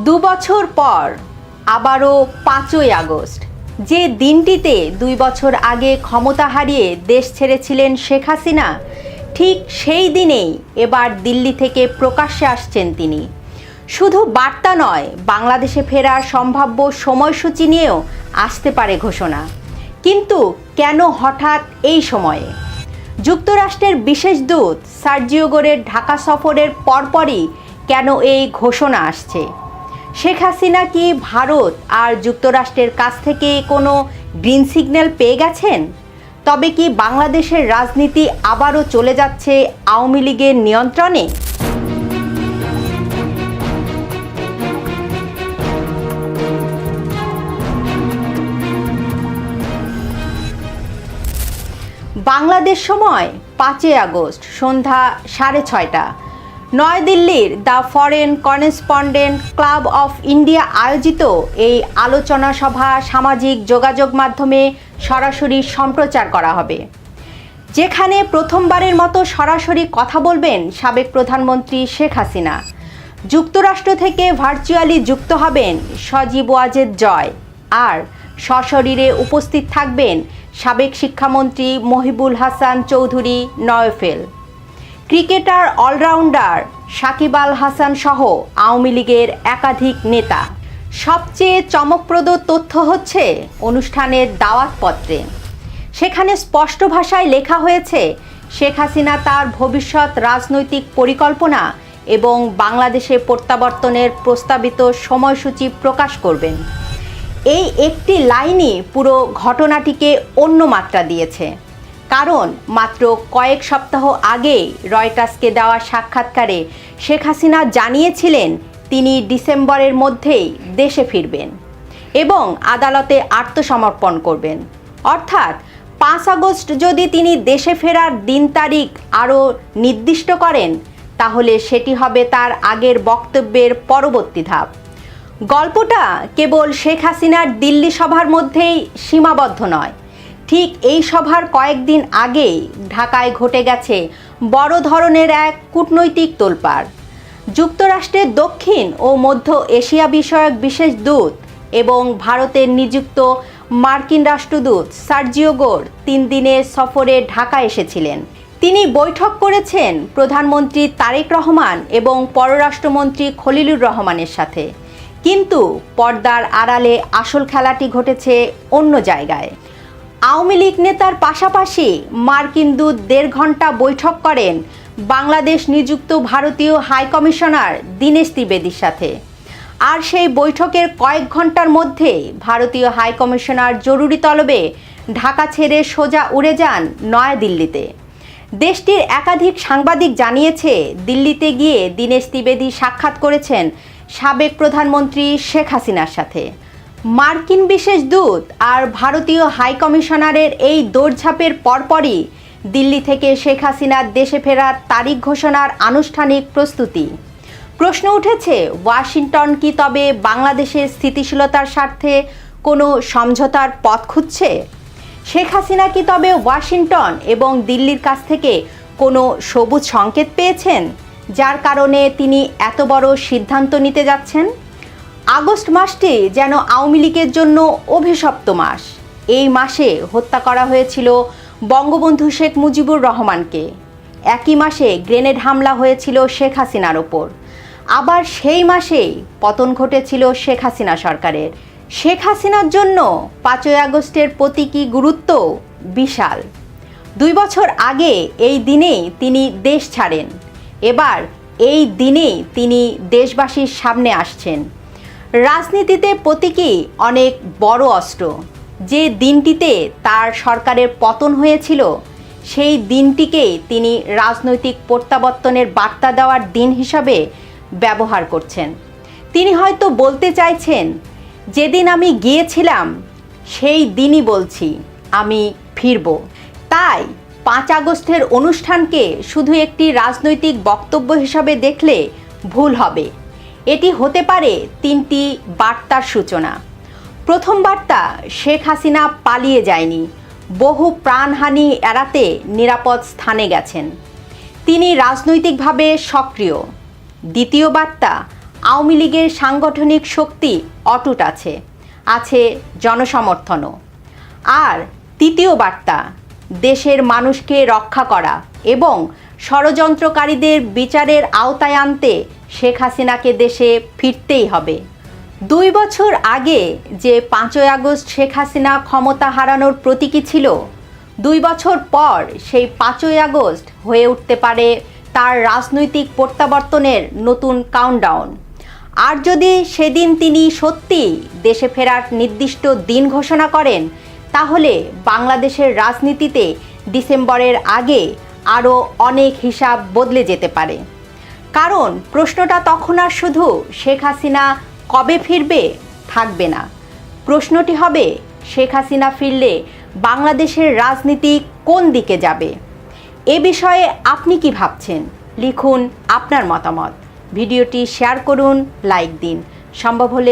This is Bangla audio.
দুবছর পর আবারও 5ই আগস্ট, যে দিনটিতে 2 বছর আগে ক্ষমতা হারিয়ে দেশ ছেড়েছিলেন শেখ হাসিনা, ঠিক সেই দিনেই এবার দিল্লি থেকে প্রকাশ্যে আসছেন তিনি। শুধু বার্তা নয়, বাংলাদেশে ফেরার সম্ভাব্য সময়সূচি নিয়েও আসতে পারে ঘোষণা। কিন্তু কেন হঠাৎ এই সময়ে? যুক্তরাষ্ট্রের বিশেষ দূত সার্জিও গোরের ঢাকা সফরের পরপরই কেন এই ঘোষণা আসছে? শেখ হাসিনা কি ভারত আর যুক্তরাষ্ট্রের কাছ থেকে কোনো গ্রিন সিগন্যাল পেয়ে গেছেন? তবে কি বাংলাদেশের রাজনীতি আবারও চলে যাচ্ছে আওয়ামী লীগের নিয়ন্ত্রণে? বাংলাদেশ সময় 5ই আগস্ট সন্ধ্যা 6:30 নয়াদিল্লির the foreign correspondent club of India আয়োজিত এই আলোচনা সভা সামাজিক যোগাযোগ মাধ্যমে সরাসরি সম্প্রচার করা হবে, যেখানে প্রথমবারের মতো সরাসরি কথা বলবেন সাবেক প্রধানমন্ত্রী শেখ হাসিনা। যুক্তরাষ্ট্র থেকে ভার্চুয়ালি যুক্ত হবেন সজীব ওয়াজেদ জয়, আর সশরীরে উপস্থিত থাকবেন সাবেক শিক্ষামন্ত্রী মহিবুল হাসান চৌধুরী নওফেল, ক্রিকেটার অলরাউন্ডার সাকিব আল হাসান সহ আওয়ামী লীগের একাধিক নেতা। সবচেয়ে চমকপ্রদ তথ্য হচ্ছে অনুষ্ঠানের দাওয়াতপত্রে। সেখানে স্পষ্ট ভাষায় লেখা হয়েছে শেখ হাসিনা তার ভবিষ্যৎ রাজনৈতিক পরিকল্পনা এবং বাংলাদেশে প্রত্যাবর্তনের প্রস্তাবিত সময়সূচি প্রকাশ করবেন। এই একটি লাইনই পুরো ঘটনাটিকে অন্য মাত্রা দিয়েছে, কারণ মাত্র কয়েক সপ্তাহ আগে রয়টার্সকে দেওয়া সাক্ষাৎকারে শেখ হাসিনা জানিয়েছিলেন তিনি ডিসেম্বরের মধ্যেই দেশে ফিরবেন এবং আদালতে আত্মসমর্পণ করবেন। অর্থাৎ 5 আগস্ট যদি তিনি দেশে ফেরার দিন তারিখ আরও নির্দিষ্ট করেন, তাহলে সেটি হবে তার আগের বক্তব্যের পরবর্তী ধাপ। গল্পটা কেবল শেখ হাসিনার দিল্লি সভার মধ্যেই সীমাবদ্ধ নয়। ঠিক এই সভার কয়েকদিন আগেই ঢাকায় ঘটে গেছে বড় ধরনের এক কূটনৈতিক তোলপাড়। যুক্তরাষ্ট্রের দক্ষিণ ও মধ্য এশিয়া বিষয়ক বিশেষ দূত এবং ভারতের নিযুক্ত মার্কিন রাষ্ট্রদূত সার্জিও গোর 3 দিনের সফরে ঢাকা এসেছিলেন। তিনি বৈঠক করেছেন প্রধানমন্ত্রী তারেক রহমান এবং পররাষ্ট্রমন্ত্রী খলিলুর রহমানের সাথে। কিন্তু পর্দার আড়ালে আসল খেলাটি ঘটেছে অন্য জায়গায়। আওয়ামী লীগ নেতার পাশাপাশি মার্কিন দূত 1.5 ঘন্টা বৈঠক করেন বাংলাদেশ নিযুক্ত ভারতীয় হাইকমিশনার দীনেশ ত্রিবেদীর সাথে। আর সেই বৈঠকের কয়েক ঘন্টার মধ্যেই ভারতীয় হাইকমিশনার জরুরি তলবে ঢাকা ছেড়ে সোজা উড়ে যান নয়াদিল্লিতে। দেশটির একাধিক সাংবাদিক জানিয়েছে, দিল্লিতে গিয়ে দীনেশ ত্রিবেদী সাক্ষাৎ করেছেন সাবেক প্রধানমন্ত্রী শেখ হাসিনার সাথে। মার্কিন বিশেষ দূত আর ভারতীয় হাইকমিশনারের এই দৌড়ঝাঁপের পরপরই দিল্লি থেকে শেখ হাসিনার দেশে ফেরার তারিখ ঘোষণার আনুষ্ঠানিক প্রস্তুতি। প্রশ্ন উঠেছে, ওয়াশিংটন কি তবে বাংলাদেশের স্থিতিশীলতার স্বার্থে কোনো সমঝোতার পথ খুঁজছে? শেখ হাসিনা কি তবে ওয়াশিংটন এবং দিল্লির কাছ থেকে কোনো সবুজ সংকেত পেয়েছেন, যার কারণে তিনি এত বড় সিদ্ধান্ত নিতে যাচ্ছেন? আগস্ট মাসটি যেন আওয়ামী লীগের জন্য অভিশপ্ত মাস। এই মাসে হত্যা করা হয়েছিল বঙ্গবন্ধু শেখ মুজিবুর রহমানকে। একই মাসে গ্রেনেড হামলা হয়েছিল শেখ হাসিনার ওপর। আবার সেই মাসেই পতন ঘটেছিল শেখ হাসিনা সরকারের। শেখ হাসিনার জন্য 5ই আগস্টের প্রতীকী গুরুত্ব বিশাল। 2 বছর আগে এই দিনেই তিনি দেশ ছাড়েন। এবার এই দিনেই তিনি দেশবাসীর সামনে আসছেন। রাজনীতিতে প্রতীকী অনেক বড় অস্ত্র। যে দিনটিতে তার সরকারের পতন হয়েছিল, সেই দিনটিকেই তিনি রাজনৈতিক প্রত্যাবর্তনের বার্তা দেওয়ার দিন হিসাবে ব্যবহার করছেন। তিনি হয়তো বলতে চাইছেন, যেদিন আমি গিয়েছিলাম সেই দিনই বলছি আমি ফিরব। তাই 5 আগস্টের অনুষ্ঠানকে শুধু একটি রাজনৈতিক বক্তব্য হিসাবে দেখলে ভুল হবে। এটি হতে পারে 3টি বার্তার সূচনা। প্রথম বার্তা, শেখ হাসিনা পালিয়ে যায়নি, বহু প্রাণহানি এড়াতে নিরাপদ স্থানে গেছেন। তিনি রাজনৈতিকভাবে সক্রিয়। দ্বিতীয় বার্তা, আওয়ামী লীগের সাংগঠনিক শক্তি অটুট আছে, আছে জনসমর্থনও। আর তৃতীয় বার্তা, দেশের মানুষকে রক্ষা করা এবং ষড়যন্ত্রকারীদের বিচারের আওতায় আনতে শেখ হাসিনাকে দেশে ফিরতেই হবে। 2 বছর আগে যে 5ই আগস্ট শেখ হাসিনা ক্ষমতা হারানোর প্রতীকী ছিল, 2 বছর পর সেই 5ই আগস্ট হয়ে উঠতে পারে তার রাজনৈতিক প্রত্যাবর্তনের নতুন কাউন্টডাউন। আর যদি সেদিন তিনি সত্যি দেশে ফেরার নির্দিষ্ট দিন ঘোষণা করেন, তাহলে বাংলাদেশের রাজনীতিতে ডিসেম্বরের আগে আরও অনেক হিসাব বদলে যেতে পারে। কারণ প্রশ্নটা তখন আর শুধু শেখ হাসিনা কবে ফিরবে থাকবে না, প্রশ্নটি হবে শেখ হাসিনা ফিরলে বাংলাদেশের রাজনীতি কোন দিকে যাবে। এ বিষয়ে আপনি কি ভাবছেন? লিখুন আপনার মতামত, ভিডিওটি শেয়ার করুন, লাইক দিন, সম্ভব হলে